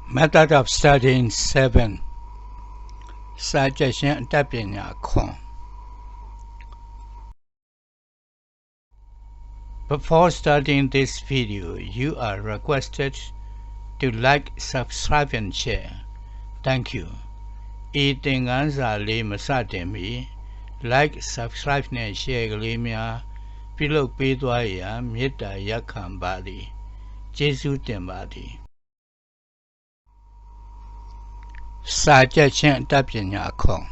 Method of studying 7. Suggestion Tapina Kong. Before starting this video, you are requested to like, subscribe and share. Thank you. Eating answer li masatemi like, subscribe and share glimia below Pidwaya Mita Yakan Badi. Jesu Tembadi. Suggestion Tapina Kong.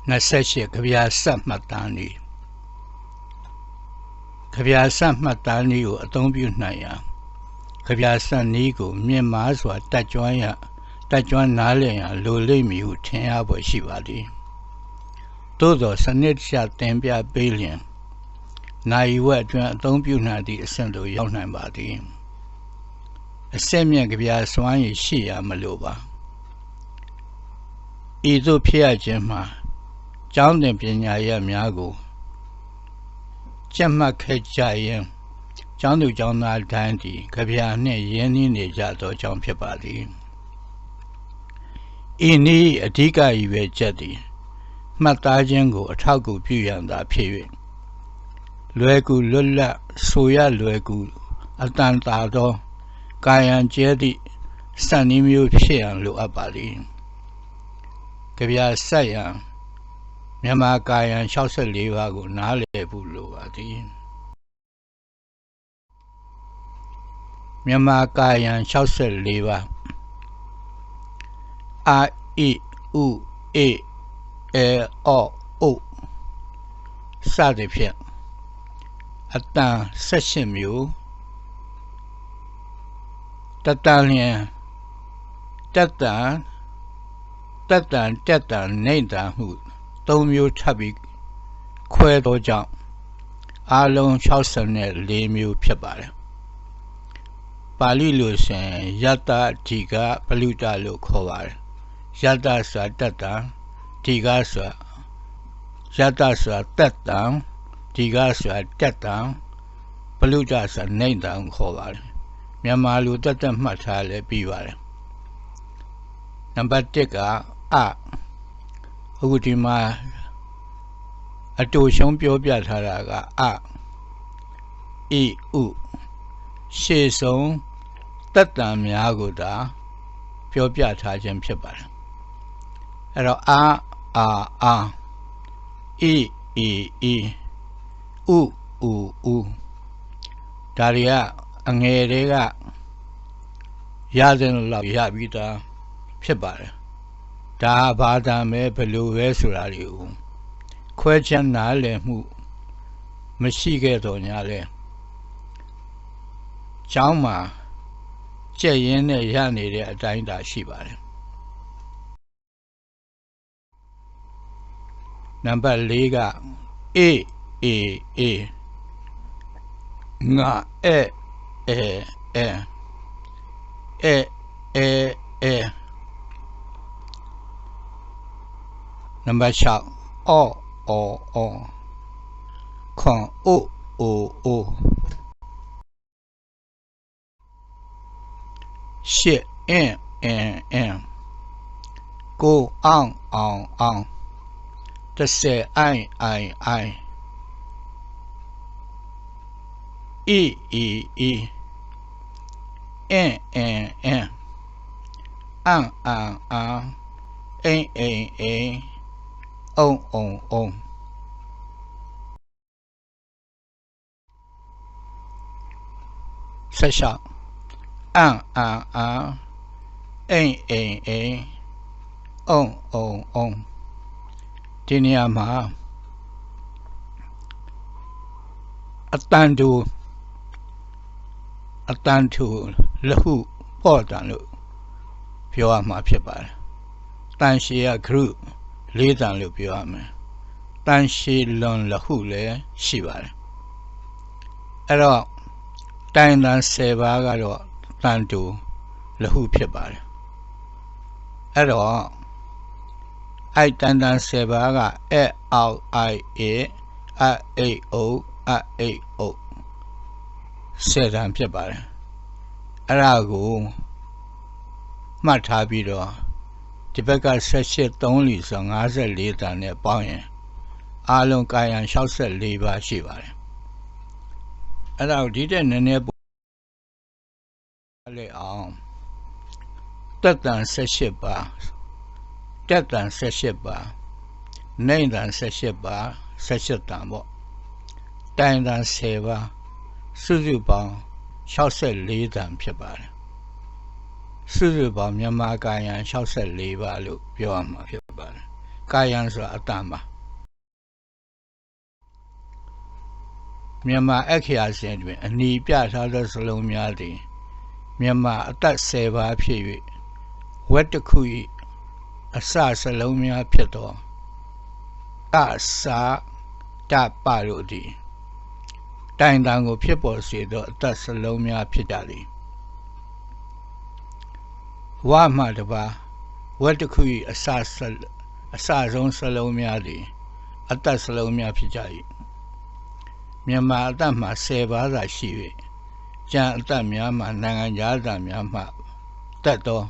Nasashi Kavya Samatani. Kavya Samatani Atombu Naya. Kavya San Nigo, Mimaswa, Tajuana, Tajuan Nalea, Lulemi, Tenabo Shivadi. Todo Sanetsha Tempia Billion. Naiwa Atombu Nadi, Sendo Yonan Badi. A semi Kavya Swani Shia Maluba. Ido Pia Gemma, John de Pinyaya Miago, Gemma Kajayan, John to John Altanti, Capiane, Yenny Nejato, John Pepadi. Ini a Diga Ive Jetty, Matajango, a Tago Puyanda period. Luegu Lula, Soya Luegu, Atantado, Gayan Jetty, Sanimu Pian Luabadi. Kavya Sayan, Yamakayan Shausa Livago, Nale Buluadi. Yamakayan Shausa Liva A E U E E O O Sadipia Atan Sesimiu Tatalian Tatan Tatan Nada who Domu Tabi Quedo Jump Alon Chausanet Lemu Pebale Balilus Yata Tiga Paluta Lukovar Yata Sa Tata Tiga Sa Yata Sa Tata Tiga Sa Tata Paluta Sa Nada Kovar Yamalu Tata Matale Bivare Number Tika A Udima Atu Shompio Piataraga A E U Shesong Tata Miagoda Pio Piatajan Pibal Ero A E U Daria Angerega Yaden La Yabita Pibal Da Bada me Pelu Vesurariu Question Nale Mu Machige Donale Jama Jayene Yani Dainda Shibare Number Liga E Nga E Number shot O Con O Shit N Go on To say I E N A O Sasha A O Diniama Atantu Lahu Portanu Pioma Pibal Tanshia Crew Lidan Lupiame Tanshi Lon Lahule Shival Ero Tandan Sevagalo Tantu Lahu Pibal Ero I Tandan Sevaga A O Sedan Pibal Arago မှတ်ထားပြီးတော့ဒီဘက်က18 3လီဆို54တန်နဲ့ပေါင်းရင်အားလုံးကာယံ64ပါးရှိပါတယ်အဲ့ဒါကိုဒီတဲ့နည်းနည်းပို့လိုက်အောင်တက်တန်18ပါးတက်တန်18ပါးနိုင်တန်18ပါး18တန်ပေါ့တိုင်တန်10ပါးစုစုပေါင်း64တန်ဖြစ်ပါတယ်စုစုပေါင်းမြန်မာကာယံ64ပါးလို့ပြောရမှာဖြစ်ပါတယ်ကာယံဆိုတာအတန်ပါမြန်မာအခရာစဉ်တွင်အနီးပြထားသောစလုံးများသည်မြန်မာအသက်10ပါးဖြစ်၍ဝက်တစ်ခု၏အစစလုံးများဖြစ်သောအစာတပတို့သည်တိုင်တန်ကိုဖြစ်ပေါ်စေသောအသက်စလုံးများဖြစ်ကြသည်ဝါမှတပါဝက်တစ်ခု၏အစဆုံးစလုံးများသည်အသက်စလုံးများဖြစ်ကြ၏မြန်မာအသက်မှာ10ပါးသာရှိ၍ကျန်အသက်များမှာနိုင်ငံခြားသားများမှတက်သော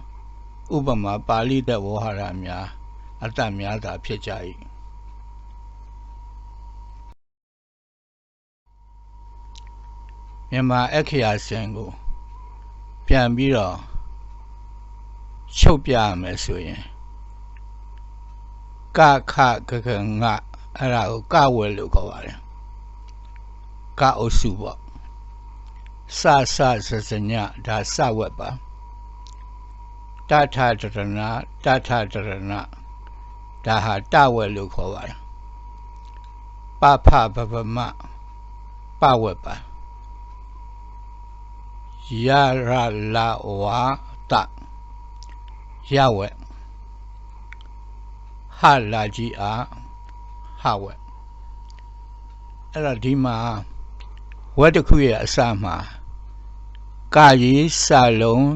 ဥပမာပါဠိသက်ဝေါဟာရများအသက်များသာဖြစ်ကြ၏မြန်မာအခရာစဉ်ကိုပြန်ပြီးတော့ချုပ်ပြရမယ်ဆိုရင်ကခဂဂငအဲ့ဒါကိုကဝယ်လို့ခေါ်ပါတယ်ကအုပ်စုပေါ့စစညဒါစဝက်ပါတထဒရဏဒါဟာတဝက်လို့ခေါ်ပါတယ်ပဖဘဗမပဝက်ပါရရလာဝါတရဝက်ဟလာကြီးအားဟဝက်အဲ့တော့ဒီမှာဝက်တစ်ခုရဲ့အစမှာကာကြီးစာလုံး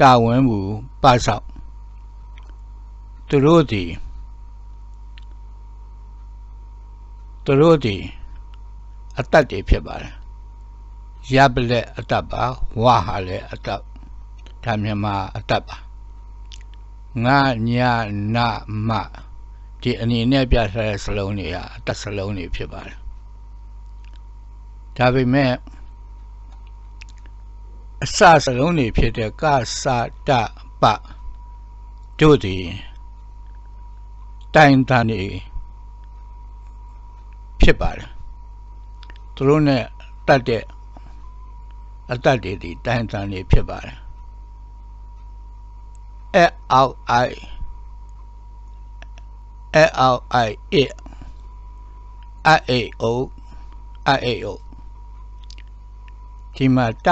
တာဝန်မူပဆောက်သူတို့သည်အတ္တတွေဖြစ်ပါတယ်ရပလက်အတ္တပါဝါဟာလည်းအတ္တဒါမြန်မာအတ္တပါငါညာနာမဒီအနေနဲ့ပြထားတဲ့စလုံးတွေဟာအတ္တစလုံးတွေဖြစ်ပါတယ်ဒါပေမဲ့အစစလုံးတွေဖြစ်တဲ့ကစတပတို့သည်တိုင်တန်တွေဖြစ်ပါတယ်သူတို့နဲ့တတ်တဲ့အတ္တတွေဒီတိုင်တန်တွေဖြစ်ပါတယ်အောက်အိုက်အေအိုဒီမှာတ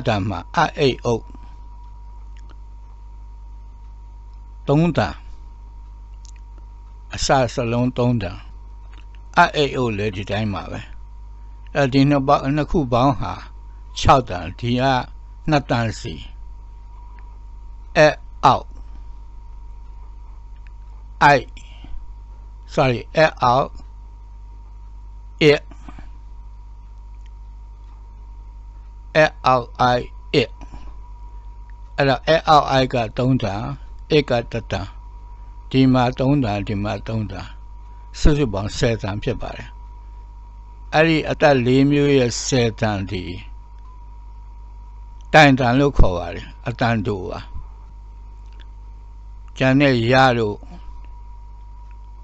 တမှာအေအို3တန်အစစလုံး3တန်အေအိုလည်းဒီတိုင်းပါပဲဒီနှစ်ခုပေါင်းဟာ6တန်ဒီက2တန်စီအောက်အောက်အဲ့တော့အောက်အိုက်က3တန်က1တန်ဒီမှာ3တန်ဒီမှာ3တန်စုစုပေါင်း10တန်ဖြစ်ပါတယ်အဲ့ဒီအသက်4မျိုးရဲ့10တန်ဒီတိုင်တန်လို့ခေါ်ပါတယ်အတန်တူပါကျန်တဲ့ရတို့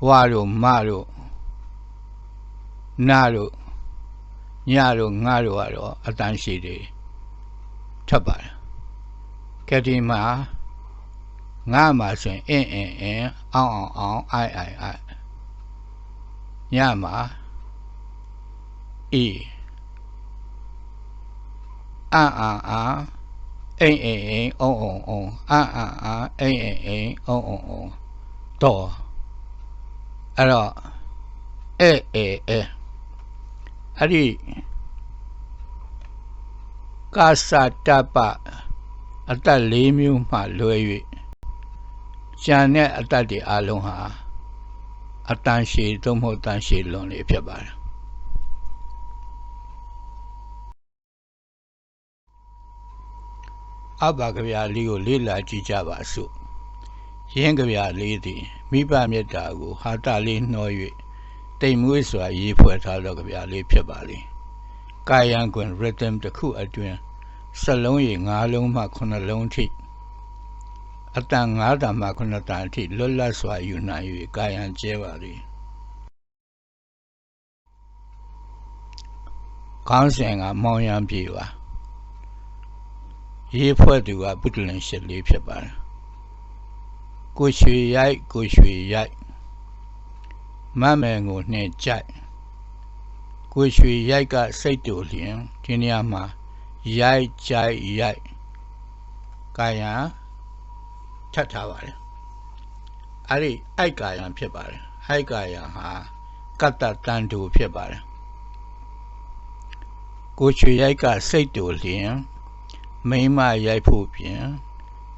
ဝါတို့မတို့နာတို့ညတို့ငါတို့ကတော့အတန်ရှိတယ်ထပ်ပါတယ်ကဲဒီမှာငါမှာဆိုရင်အောင်အိုင်ညမှာအာအိမ်အုံအာအိမ်အုံတော့အဲ့တော့အဲ့ဒီကာစတပအတ္တ4မျိုးမှလွဲ၍ကျန်တဲ့အတ္တတွေအလုံးဟာအတန်ရှည်သို့မဟုတ်တန်ရှည်လွန်လေဖြစ်ပါတယ် အဘကဗျာလေးကိုလေးလာကြည့်ကြပါစို့ရင်းကဗျာလေးသည်မိဘမေတ္တာကိုဟာတလေးနှော၍တိမ်မွေးစွာရေးဖွဲ့ထားသောကဗျာလေးဖြစ်ပါလေကာယံကွင် rhythm တစ်ခုအတွင်းစလုံးရေ9လုံးမှ9လုံးထိအတန်9တန်မှ9တန်အထိလွတ်လပ်စွာယူနိုင်၍ကာယံကျဲပါလေခေါင်းစဉ်ကမောင်ရံပြေပါရေးဖွဲ့သူကပုတ္တလင်ရှစ်လေးဖြစ်ပါတယ်ကိုရွှေရိုက်ကိုရွှေရိုက်မမယ်ကိုနှင်းကြိုက်ကိုရွှေရိုက်ကစိတ်တူလျင်ဒီနေရာမှာရိုက်ကြိုက်ရိုက်ကာယံထပ်ထားပါတယ်အဲ့ဒီအိုက်ကာယံဖြစ်ပါတယ်အိုက်ကာယံဟာကတ္တတန်တူဖြစ်ပါတယ်ကိုရွှေရိုက်ကစိတ်တူလျင်မိမရိုက်ဖို့ပြင်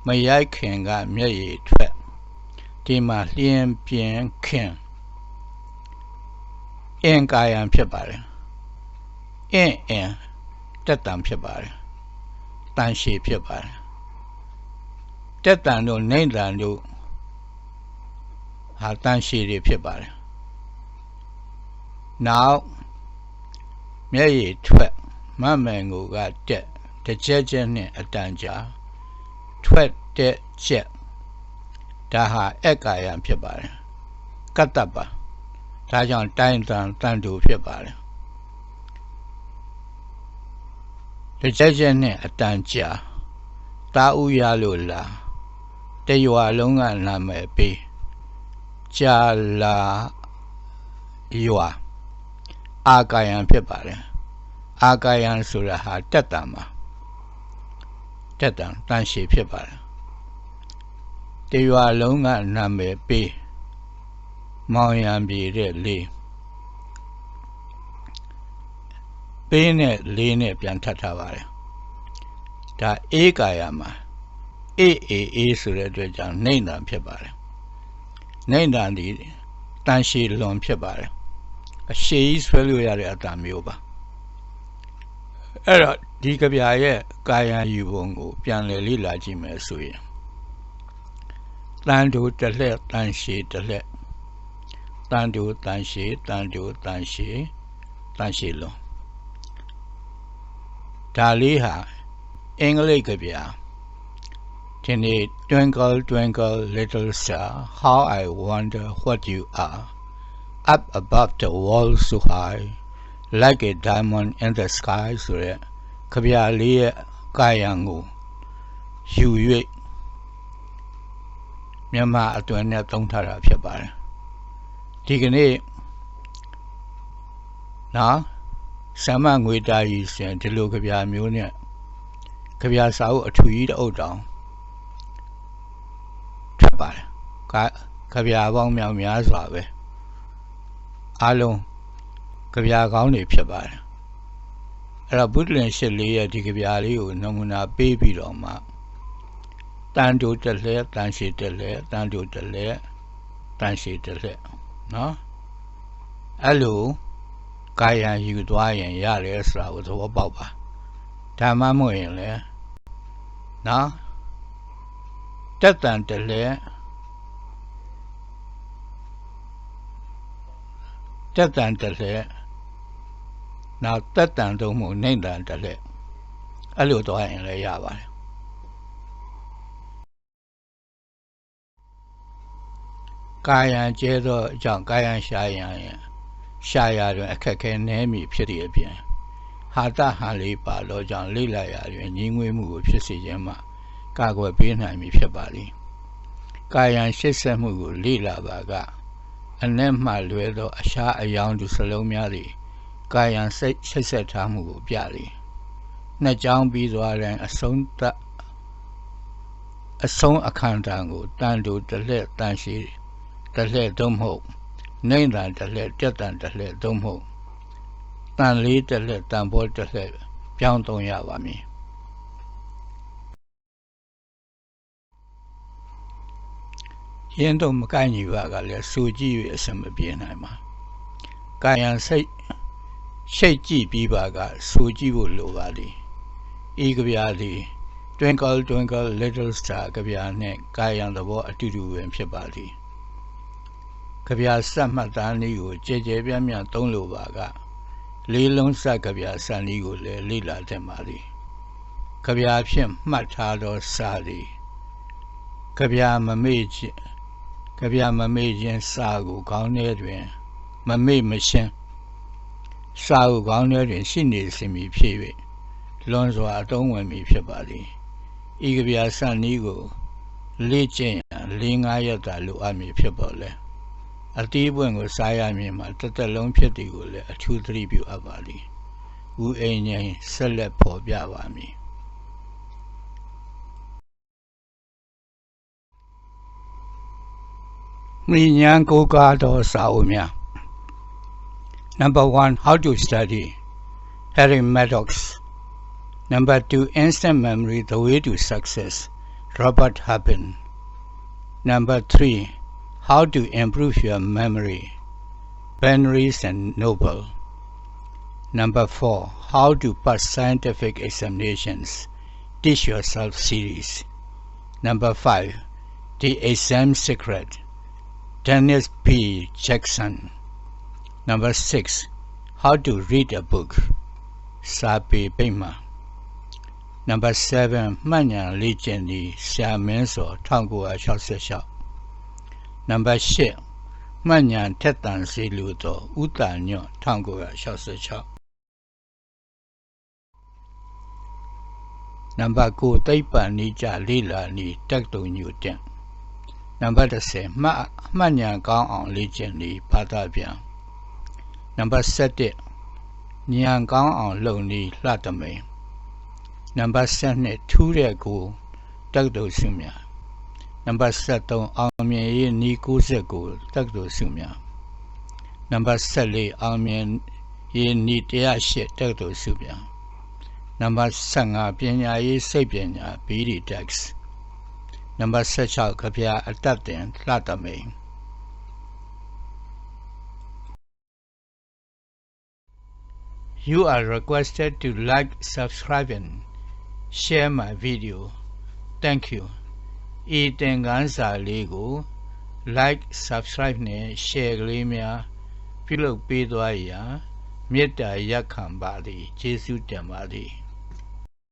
မရိုက်ခင်ကမျက်ရည်ထွက်ဒီမှာလျင်ပြင်းခင်အင်ကာယံဖြစ်ပါတယ်အင်တက်တံဖြစ်ပါတယ်တန်ရှည်ဖြစ်ပါတယ်တက်တံတို့နှိမ့်တံတို့ဟာတန်ရှည်တွေဖြစ်ပါတယ်နောက်မျက်ရည်ထွက်မမယ်ငိုကတက်တစ်ချက်ချက်နဲ့အတန်ကြာထွက်တဲ့ချက်ဒါဟာအက္ကာယံဖြစ်ပါတယ်ကတ္တပဒါကြောင့်တိုင်းတန်တူဖြစ်ပါတယ်တစ်ချက်ချက်နဲ့အတန်ကြာတာဥရလို့လားတရွာလုံးကနာမည်ပေးကြာလာရွာအာကာယံဖြစ်ပါတယ်အာကာယံဆိုတာဟာတက်တံမှာတက်တံတန်ရှည်ဖြစ်ပါတယ်တရွာလုံးကနာမည်ပေးမောင်ရံပြေတဲ့လေးပေးနဲ့လေးနဲ့ပြန်ထပ်ထားပါတယ်ဒါအေကာယမှာအေဆိုတဲ့အတွက်ကြောင့်နှိမ့်တံဖြစ်ပါတယ်နှိမ့်တံဒီတန်ရှည်လွန်ဖြစ်ပါတယ်အရှည်ကြီးဆွဲလို့ရတဲ့အတန်မျိုးပါအဲ့တော့ဒီကဗျာရဲ့ကာယံယူပုံကိုပြန်လည်လေ့လာကြည့်မယ်ဆိုရင်တန်တူတစ်လက်တန်ရှည်တစ်လက်တန်တူတန်ရှည်တန်တူတန်ရှည်တန်ရှည်လုံးဒါလေးဟာအင်္ဂလိပ်ကဗျာဒီနေ့ Twinkle twinkle little star how I wonder what you are up above the world so high like a diamond in the sky ဆိုတဲ့ကဗျာလေးရဲ့ကာယံကိုယူ၍မြန်မာအတွင်းနဲ့သုံးထားတာဖြစ်ပါတယ်ဒီကနေ့နော်ဆမငွေတာကြီးစဉ်ဒီလိုကဗျာမျိုးနဲ့ကဗျာစာအုပ်အထူကြီးတအုပ်တောင်ထွက်ပါတယ်ကဗျာပေါင်းများများစွာပဲအားလုံးကဗျာကောင်းတွေဖြစ်ပါတယ်အဲ့တော့ဘုဒ္ဓလင်ရှစ်လေးရဲ့ဒီကဗျာလေးကိုနမူနာပေးပြီးတော့မှတန်တူတစ်လက်တန်ရှည်တစ်လက်တန်တူတစ်လက်တန်ရှည်တစ်လက်နော်အဲ့လိုကာယံယူသွားရင်ရတယ်ဆိုတာကိုသဘောပေါက်ပါဓမ္မမဟုတ်ရင်လည်းနော်တက်တန်တစ်လက်တက်တန်တစ်လက်နောက်တက်တန်သုံးမှုနှိမ့်တန်တစ်လက်အဲ့လိုသွားရင်လည်းရပါတယ်ကာယံကျဲသောအကြောင်းကာယံရှာယံရှာရတွင်အခက်ခဲနည်းမိဖြစ်သည့်အပြင်ဟာတဟန်လေးပါသောကြောင့်လိလာရတွင်ညီငွေမှုကိုဖြစ်စေခြင်းမှကာကွယ်ပေးနိုင်မည်ဖြစ်ပါသည်ကာယံရှစ်ဆက်မှုကိုလိလာပါကအနက်မှလွဲသောအရှားအယောင်သူစလုံးများသည်ကာယံစိတ်ရှိတ်ဆက်ထားမှုကိုပြသည်နှစ်ကြောင်းပြီးသွားတဲ့အဆုံးအခမ်းတန်ကိုတန်တူတစ်လက်တန်ရှိတစ်လက်သုံးမဟုတ်နှိမ့်တန်တစ်လက်တက်တန်တစ်လက်သုံးမဟုတ်တန်လေးတစ်လက်တန်ဘောတစ်လက်ပြောင်းသုံးရပါမည်ရင်းတော့မကိုင်းညီပါကလည်းစူကြည့်၍အစမပြေနိုင်ပါကာယံစိတ်ရှိတ်ကြည့်ပြီးပါကစူကြည့်ဖို့လိုပါသည်ဤကဗျာသည် Twinkle Twinkle Little Star ကဗျာနဲ့ကာယံသဘောအတူတူပဲဖြစ်ပါသည်ကဗျာစမှတ်သားနည်းကိုကြဲကြဲပြန့်ပြန့်သုံးလိုပါကလေးလုံးစကဗျာစံနည်းကိုလည်းလေ့လာသင့်ပါသည်ကဗျာဖြင့်မှတ်ထားသောစာသည်ကဗျာမမေ့ခြင်းစာကိုခေါင်းထဲတွင်မမေ့မရှင်းစာကိုခေါင်းထဲတွင်ရှိနေစင်မည်ဖြစ်၍လွန်စွာအသုံးဝင်မည်ဖြစ်ပါသည်ဤကဗျာစံနည်းကိုလေ့ကျင့်ရန်4-5 ရက်သာလိုအပ်မည်ဖြစ်ပေါ်လဲအတီးပွင့်ကိုစားရမည်မှာတစ်သက်လုံးဖြစ်သည်ကိုလည်းအထူးသတိပြုအပ်ပါသည်ဦးအိမ်ငိမ်ဆက်လက်ဖော်ပြပါမည်မိညာကိုကားသောစာအုပ်များ Number 1 How to study Harry Maddox Number 2 Instant memory the way to success Robert Harbin Number 3 How to improve your memory Ben Rees and Noble Number 4 How to pass scientific examinations Teach Yourself series Number 5 The Exam Secret Dennis P. Jackson Number 6 How to read a book Sabi Pema Number 7 Manya Legend Xia Menso 1966 Number 8 Manya Tetan Siludo Utanyo 1966 Number 9 Taipan Nija Lila Ni Tekto Newton Number 10 Manya Gang on Legend Ni Patabian Number 7 Nyang Gang on Lonely Latame Number 7 Turego Tekto Sumya Number 7 Army Ni Kusego Tekto Sumya Number 7 Army Ni Tia Shit Tekto Sumya Number 7 Pianya Sapianya Bidi Dex Number 6 Kapia Adapting Latame You are requested to like, subscribe and share my video. Thank you. ဤသင်ခန်းစာလေးကို like, subscribe နဲ့ share ကလေးများပြုလုပ်ပေးသွားရန်မေတ္တာရပ်ခံပါသည်ကျေးဇူးတင်ပါသည်